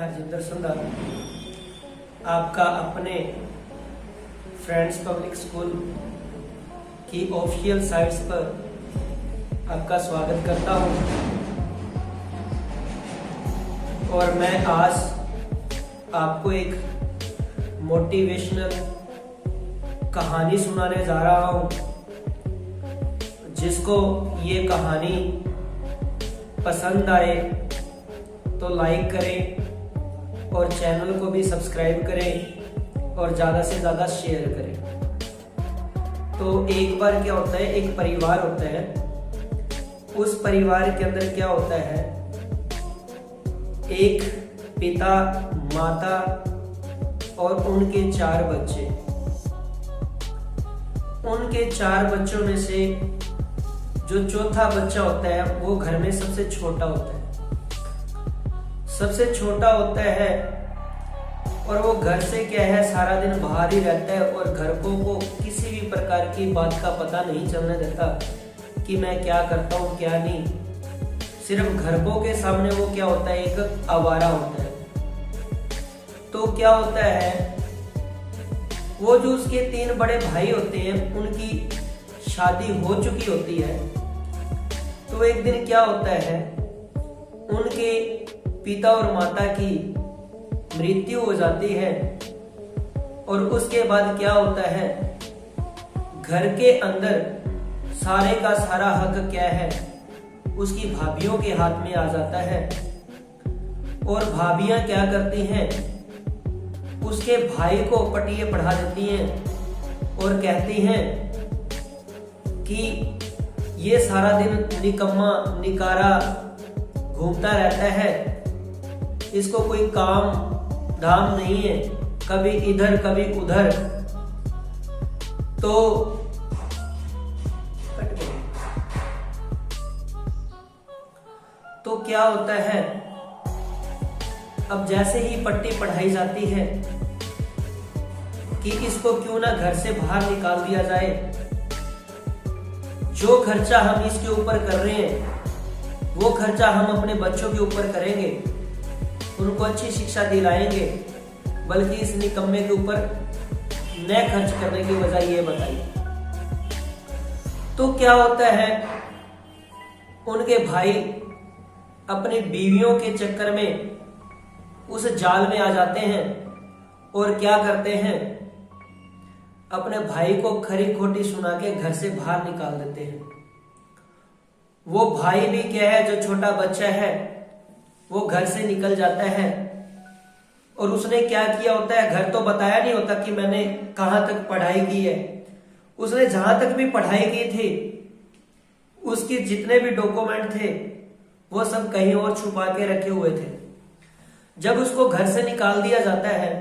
हरजिंदर संधा आपका अपने friends public school की ऑफिशियल साइट्स पर आपका स्वागत करता हूं। और मैं आज आपको एक मोटिवेशनल कहानी सुनाने जा रहा हूं, जिसको ये कहानी पसंद आए तो लाइक करें और चैनल को भी सब्सक्राइब करें और ज़्यादा से ज़्यादा शेयर करें। तो एक बार क्या होता है, एक परिवार होता है। उस परिवार के अंदर क्या होता है, एक पिता, माता और उनके 4 बच्चे। उनके 4 बच्चों में से जो चौथा बच्चा होता है वो घर में सबसे छोटा होता है। सबसे छोटा होता है और वो घर से क्या है, सारा दिन बाहर ही रहता है और घर को किसी भी प्रकार की बात का पता नहीं चलने देता कि मैं क्या करता हूँ क्या नहीं। सिर्फ घरकों के सामने वो क्या होता है, एक आवारा होता है। तो क्या होता है, वो जो उसके 3 बड़े भाई होते हैं उनकी शादी हो चुकी होती है। तो एक दिन क्या होता है, उनके पिता और माता की मृत्यु हो जाती है। और उसके बाद क्या होता है, घर के अंदर सारे का सारा हक क्या है, उसकी भाभियों के हाथ में आ जाता है। और भाभियां क्या करती हैं, उसके भाई को पटिए पढ़ा देती हैं और कहती हैं कि ये सारा दिन निकम्मा निकारा घूमता रहता है, इसको कोई काम धाम नहीं है, कभी इधर कभी उधर। तो क्या होता है, अब जैसे ही पट्टी पढ़ाई जाती है कि इसको क्यों ना घर से बाहर निकाल दिया जाए, जो खर्चा हम इसके ऊपर कर रहे हैं वो खर्चा हम अपने बच्चों के ऊपर करेंगे, उनको अच्छी शिक्षा दिलाएंगे, बल्कि इस निकम्मे के ऊपर न खर्च करने की वजह ये बताइए। तो क्या होता है, उनके भाई अपनी बीवियों के चक्कर में उस जाल में आ जाते हैं और क्या करते हैं, अपने भाई को खरी खोटी सुना के घर से बाहर निकाल देते हैं। वो भाई भी क्या है, जो छोटा बच्चा है वो घर से निकल जाता है। और उसने क्या किया होता है, घर तो बताया नहीं होता कि मैंने कहां तक पढ़ाई की है। उसने जहां तक भी पढ़ाई की थी उसके जितने भी डॉक्यूमेंट थे वो सब कहीं और छुपा के रखे हुए थे। जब उसको घर से निकाल दिया जाता है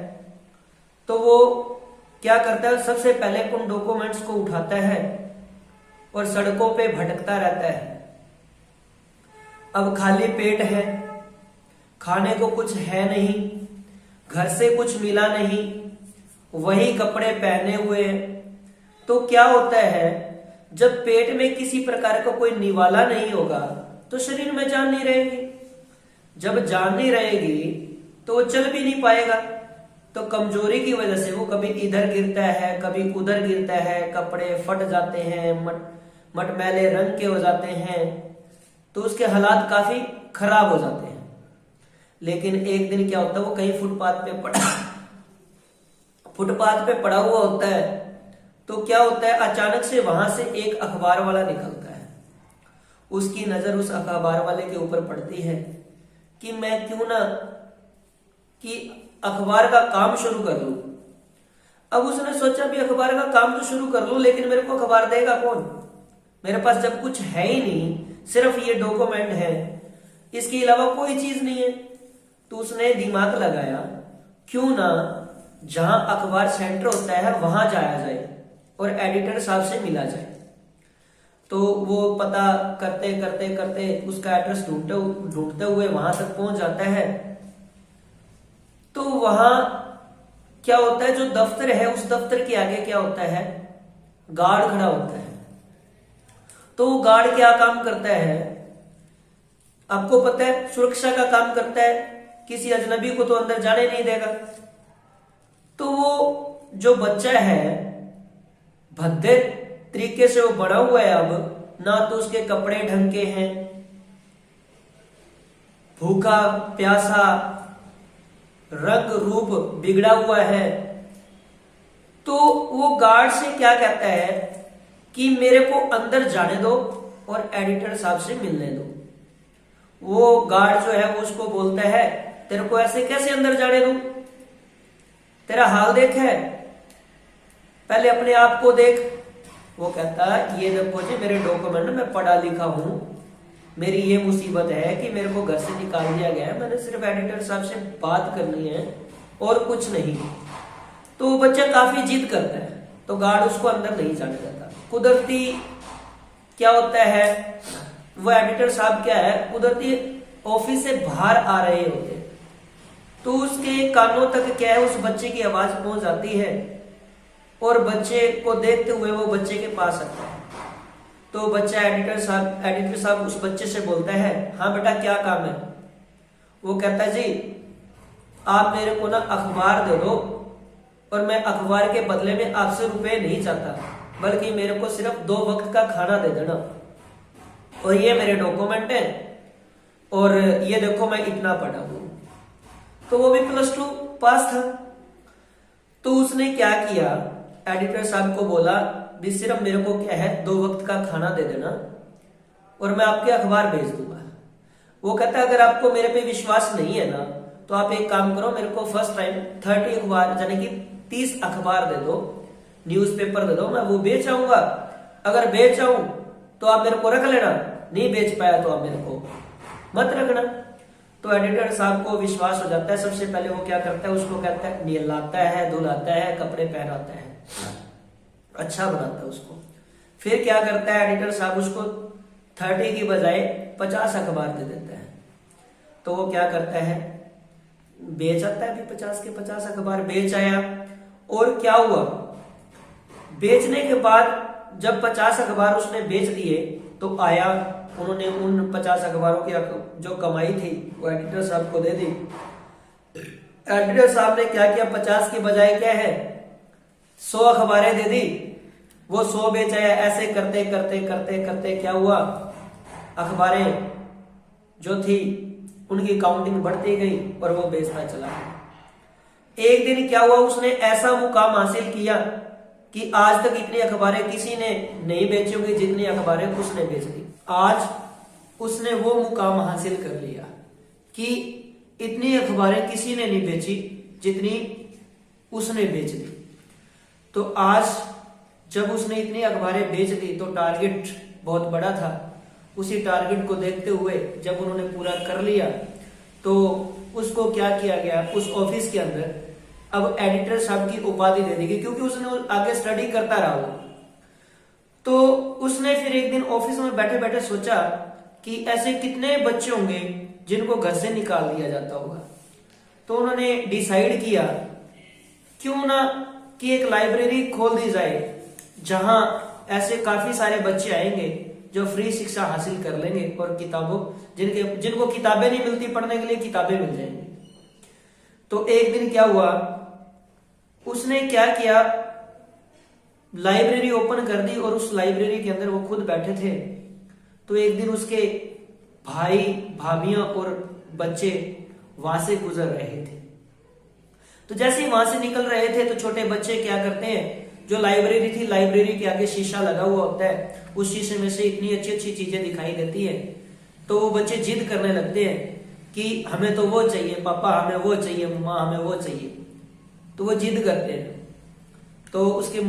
तो वो क्या करता है, सबसे पहले उन डॉक्यूमेंट्स को उठाता है और सड़कों पे भटकता रहता है। अब खाली पेट है, खाने को कुछ है नहीं, घर से कुछ मिला नहीं, वही कपड़े पहने हुए। तो क्या होता है, जब पेट में किसी प्रकार का कोई निवाला नहीं होगा तो शरीर में जान नहीं रहेगी। जब जान नहीं रहेगी तो वो चल भी नहीं पाएगा। तो कमजोरी की वजह से वो कभी इधर गिरता है, कभी उधर गिरता है, कपड़े फट जाते हैं, मटमैले रंग के हो जाते हैं। तो उसके हालात काफी खराब हो जाते हैं। लेकिन एक दिन क्या होता है, वो कहीं फुटपाथ पे पड़ा हुआ होता है। तो क्या होता है, अचानक से वहां से एक अखबार वाला निकलता है। उसकी नजर उस अखबार वाले के ऊपर पड़ती है कि मैं क्यों ना कि अखबार का काम शुरू कर लूं। अब उसने सोचा भी अखबार का काम तो शुरू कर लूं, लेकिन मेरे को अखबार देगा कौन, मेरे पास जब कुछ है ही नहीं, सिर्फ ये डॉक्यूमेंट है, इसके अलावा कोई चीज नहीं है। तो उसने दिमाग लगाया, क्यों ना जहां अखबार सेंटर होता है वहां जाया जाए और एडिटर साहब से मिला जाए। तो वो पता करते करते करते उसका एड्रेस ढूंढते हुए वहां तक पहुंच जाता है। तो वहां क्या होता है, जो दफ्तर है उस दफ्तर के आगे क्या होता है, गार्ड खड़ा होता है। तो वो गार्ड क्या काम करता है, आपको पता है, सुरक्षा का काम करता है। किसी अजनबी को तो अंदर जाने नहीं देगा। तो वो जो बच्चा है भद्दे तरीके से वो बड़ा हुआ है, अब ना तो उसके कपड़े ढंग के हैं, भूखा प्यासा, रंग रूप बिगड़ा हुआ है। तो वो गार्ड से क्या कहता है कि मेरे को अंदर जाने दो और एडिटर साहब से मिलने दो। वो गार्ड जो है वो उसको बोलता है तेरे को ऐसे कैसे अंदर जाने दूं, तेरा हाल देख है, पहले अपने आप को देख। वो कहता है ये देखो जी मेरे डॉक्यूमेंट में पढ़ा लिखा हूं, मेरी ये मुसीबत है कि मेरे को घर से निकाल दिया गया है, मैंने सिर्फ एडिटर साहब से बात करनी है और कुछ नहीं। तो वो बच्चा काफी जिद करता है, तो गार्ड उसको अंदर नहीं जाने देता। कुदरती क्या होता है, वो एडिटर साहब क्या है, कुदरती ऑफिस से बाहर आ रहे होते, तो उसके कानों तक क्या है उस बच्चे की आवाज पहुंच जाती है और बच्चे को देखते हुए वो बच्चे के पास आता है। तो बच्चा एडिटर साहब उस बच्चे से बोलता है हाँ बेटा क्या काम है। वो कहता है जी आप मेरे को ना अखबार दे दो और मैं अखबार के बदले में आपसे रुपए नहीं चाहता, बल्कि मेरे को सिर्फ 2 वक्त का खाना दे देना, और ये मेरे डॉक्यूमेंट है और ये देखो मैं इतना पढ़ा हूं। तो वो भी +2 पास था। तो उसने क्या किया, एडिटर साहब को बोला भी सिर्फ मेरे को क्या है 2 वक्त का खाना दे देना और मैं आपके अखबार भेज दूंगा। वो कहता है अगर आपको मेरे पे विश्वास नहीं है ना तो आप एक काम करो, मेरे को फर्स्ट टाइम 30 अखबार यानी कि 30 अखबार दे दो, न्यूज़पेपर दे दो, मैं वो बेच आऊंगा। अगर बेच आऊं तो आप मेरे को रख लेना, नहीं बेच पाया तो आप मेरे को मत रखना। तो एडिटर साहब को विश्वास हो जाता है। सबसे पहले वो क्या करता है, उसको कहता है नहलाता है, धुलाता है, कपड़े पहनाता है, अच्छा बनाता है उसको। फिर क्या करता है एडिटर साहब, उसको 30 की बजाय 50 अखबार दे देता है। तो वो क्या करता है, बेच आता है, 50 के 50 अखबार बेच आया। और क्या हुआ, बेचने के बाद जब 50 अखबार उसने बेच दिए तो आया, उन्होंने उन 50 अखबारों की जो कमाई थी वो एडिटर साहब को दे दी। एडिटर साहब ने क्या किया, 50 की बजाय क्या है 100 अखबारें दे दी, वो 100 बेच आया। ऐसे करते करते करते करते क्या हुआ, अखबारें जो थी उनकी काउंटिंग बढ़ती गई और वो बेचता चला गया। एक दिन क्या हुआ, उसने ऐसा मुकाम हासिल किया कि आज तक इतनी अखबारें किसी ने नहीं बेची होगी जितनी अखबारें उसने बेच दी। आज उसने वो मुकाम हासिल कर लिया कि इतनी अखबारें किसी ने नहीं बेची जितनी उसने बेच दी। तो आज जब उसने इतनी अखबारें बेच दी तो टारगेट बहुत बड़ा था। उसी टारगेट को देखते हुए जब उन्होंने पूरा कर लिया तो उसको क्या किया गया, उस ऑफिस के अंदर अब एडिटर साहब की उपाधि दे दी गई, क्योंकि उसने आगे स्टडी करता रहा वो। तो उसने फिर एक दिन ऑफिस में बैठे बैठे सोचा कि ऐसे कितने बच्चे होंगे जिनको घर से निकाल दिया जाता होगा। तो उन्होंने डिसाइड किया क्यों ना कि एक लाइब्रेरी खोल दी जाए जहां ऐसे काफी सारे बच्चे आएंगे जो फ्री शिक्षा हासिल कर लेंगे और किताबों जिनको किताबें नहीं मिलती पढ़ने के लिए किताबें मिल जाएंगी। तो एक दिन क्या हुआ, उसने क्या किया, लाइब्रेरी ओपन कर दी और उस लाइब्रेरी के अंदर वो खुद बैठे थे। तो एक दिन उसके भाई भाभियां और बच्चे वहां से गुजर रहे थे। तो जैसे ही वहां से निकल रहे थे तो छोटे बच्चे क्या करते हैं, जो लाइब्रेरी थी, लाइब्रेरी के आगे शीशा लगा हुआ होता है, उस शीशे में से इतनी अच्छी अच्छी चीजें दिखाई देती है। तो वो बच्चे जिद करने लगते हैं कि हमें तो वो चाहिए पापा, हमें वो चाहिए मम्मा, हमें वो चाहिए। तो वो जिद करते हैं। तो उसके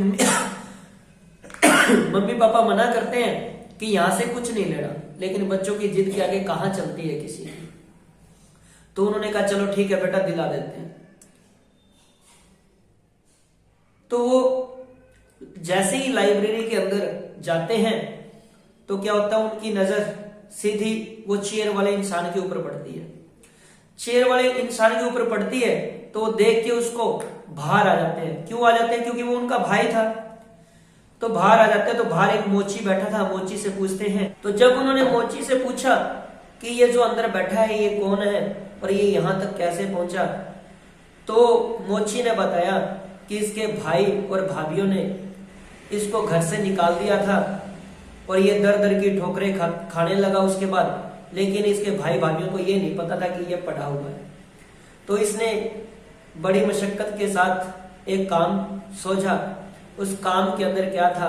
मम्मी पापा मना करते हैं कि यहां से कुछ नहीं लेना, लेकिन बच्चों की जिद के आगे कहां चलती है किसी की। तो उन्होंने कहा चलो ठीक है बेटा दिला देते हैं। तो वो जैसे ही लाइब्रेरी के अंदर जाते हैं तो क्या होता है, उनकी नजर सीधी वो चेयर वाले इंसान के ऊपर पड़ती है। चेयर वाले इंसान के ऊपर पड़ती है तो वो देख के उसको बाहर आ जाते हैं। क्यों आ जाते हैं, क्योंकि वो उनका भाई था। तो बाहर आ जाते हैं। तो बाहर एक मोची बैठा था, मोची से पूछते हैं। तो जब उन्होंने मोची से पूछा कि ये जो अंदर बैठा है ये कौन है और ये यहाँ तक कैसे पहुंचा। तो मोची ने बताया कि इसके भाई और भाभीियों ने इसको घर से निकाल दिया था और ये दर दर की ठोकरें खाने लगा उसके बाद, लेकिन इसके भाई भाभीियों को ये नहीं पता था कि ये पढ़ा हुआ है। तो इसने बड़ी मशक्कत के साथ एक काम सोचा। उस काम के अंदर क्या था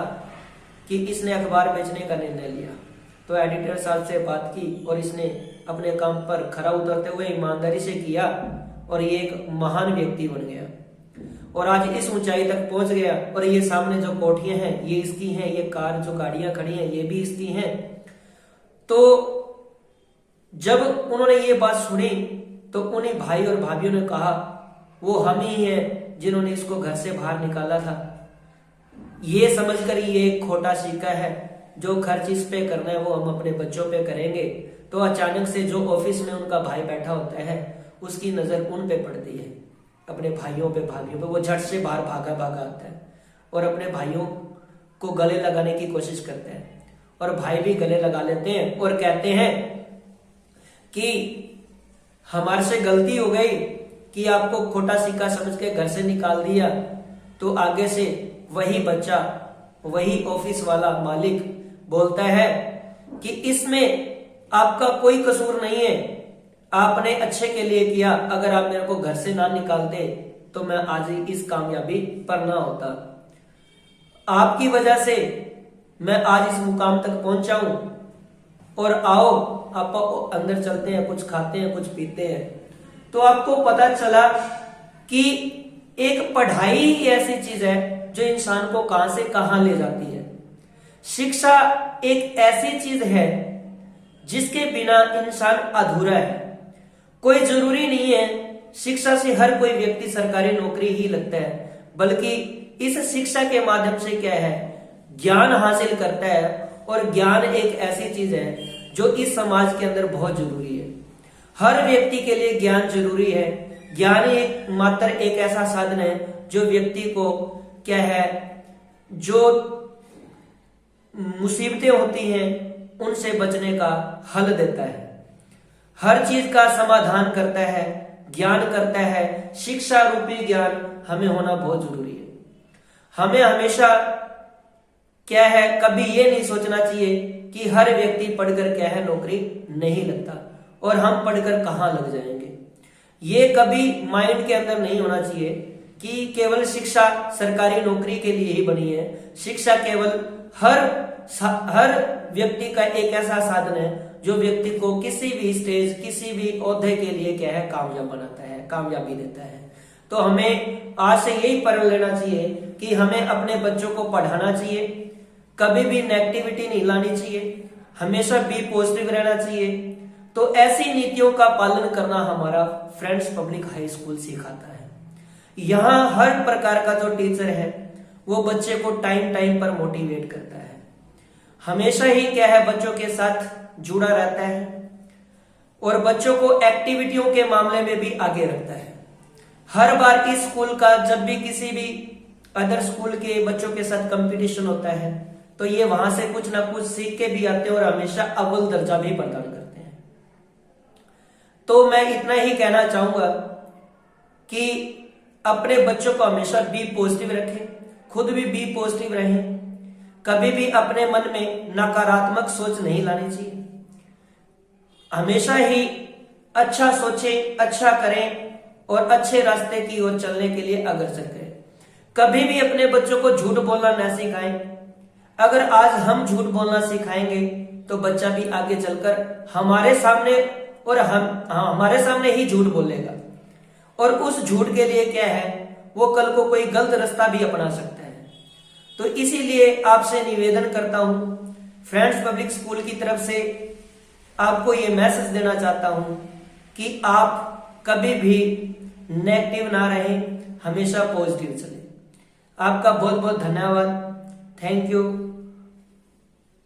कि इसने अखबार बेचने का निर्णय लिया। तो एडिटर साहब से बात की और इसने अपने काम पर खरा उतरते हुए ईमानदारी से किया और ये एक महान व्यक्ति बन गया और आज इस ऊंचाई तक पहुंच गया। और ये सामने जो कोठियां हैं ये इसकी हैं, ये कार जो गाड़ियां खड़ी हैं ये भी इसकी हैं। तो जब उन्होंने ये बात सुनी तो उन्हीं भाई और भाभीियों ने कहा वो हम ही हैं जिन्होंने इसको घर से बाहर निकाला था। ये समझकर ये एक खोटा सिक्का है, जो खर्च इस पे करना है वो हम अपने बच्चों पे करेंगे। तो अचानक से जो ऑफिस में उनका भाई बैठा होता है उसकी नजर उन पे पड़ती है, अपने भाइयों पे भाभीियों पे। वो झट से बाहर भागा आता है और अपने भाइयों को गले लगाने की कोशिश करते हैं और भाई भी गले लगा लेते हैं और कहते हैं कि हमारे से गलती हो गई कि आपको खोटा सिक्का समझ के घर से निकाल दिया। तो आगे से वही बच्चा, वही ऑफिस वाला मालिक बोलता है कि इसमें आपका कोई कसूर नहीं है, आपने अच्छे के लिए किया। अगर आप मेरे को घर से ना निकालते तो मैं आज इस कामयाबी पर ना होता। आपकी वजह से मैं आज इस मुकाम तक पहुंचा हूं। और आओ आप अंदर चलते हैं, कुछ खाते हैं, कुछ पीते हैं। तो आपको पता चला कि एक पढ़ाई ही ऐसी चीज है जो इंसान को कहां से कहां ले जाती है। शिक्षा एक ऐसी चीज है जिसके बिना इंसान अधूरा है। कोई जरूरी नहीं है शिक्षा से हर कोई व्यक्ति सरकारी नौकरी ही लगता है, बल्कि इस शिक्षा के माध्यम से क्या है, ज्ञान हासिल करता है। और ज्ञान एक ऐसी चीज है जो इस समाज के अंदर बहुत जरूरी है। हर व्यक्ति के लिए ज्ञान जरूरी है। ज्ञान एक मात्र एक ऐसा साधन है जो व्यक्ति को क्या है, जो मुसीबतें होती हैं उनसे बचने का हल देता है, हर चीज का समाधान करता है, ज्ञान करता है। शिक्षा रूपी ज्ञान हमें होना बहुत जरूरी है। हमें हमेशा क्या है, कभी ये नहीं सोचना चाहिए कि हर व्यक्ति पढ़कर क्या है नौकरी नहीं लगता और हम पढ़कर कहां लग जाएंगे। ये कभी माइंड के अंदर नहीं होना चाहिए कि केवल शिक्षा सरकारी नौकरी के लिए ही बनी है। शिक्षा केवल हर व्यक्ति का एक ऐसा साधन है जो व्यक्ति को किसी भी स्टेज, किसी भी ओहदे के लिए क्या है कामयाब बनाता है, कामयाबी देता है। तो हमें आज से यही प्रण लेना चाहिए कि हमें अपने बच्चों को पढ़ाना चाहिए, कभी भी नेगेटिविटी नहीं लानी चाहिए, हमेशा बी पॉजिटिव रहना चाहिए। तो ऐसी नीतियों का पालन करना हमारा फ्रेंड्स पब्लिक हाई स्कूल सिखाता है। यहाँ हर प्रकार का जो टीचर है वो बच्चे को टाइम टाइम पर मोटिवेट करता है, हमेशा ही क्या है बच्चों के साथ जुड़ा रहता है और बच्चों को एक्टिविटियों के मामले में भी आगे रखता है। हर बार इस स्कूल का जब भी किसी भी अदर स्कूल के बच्चों के साथ कंपटीशन होता है तो ये वहां से कुछ ना कुछ सीख के भी आते हैं और हमेशा अव्वल दर्जा भी प्रदान करते हैं। तो मैं इतना ही कहना चाहूंगा कि अपने बच्चों को हमेशा बी पॉजिटिव रखें, खुद भी बी पॉजिटिव रहें, कभी भी अपने मन में नकारात्मक सोच नहीं लानी चाहिए। हमेशा ही अच्छा सोचें, अच्छा करें और अच्छे रास्ते की ओर चलने के लिए अग्रसर करें। कभी भी अपने बच्चों को झूठ बोलना न सिखाएं। अगर आज हम झूठ बोलना सिखाएंगे तो बच्चा भी आगे चलकर हमारे सामने ही झूठ बोलेगा और उस झूठ के लिए क्या है वो कल को कोई गलत रास्ता भी अपना सकता है। तो इसीलिए आपसे निवेदन करता हूं, फ्रेंड्स पब्लिक स्कूल की तरफ से आपको ये मैसेज देना चाहता हूं कि आप कभी भी नेगेटिव ना रहें, हमेशा पॉजिटिव चलें। आपका बहुत बहुत धन्यवाद। Thank you.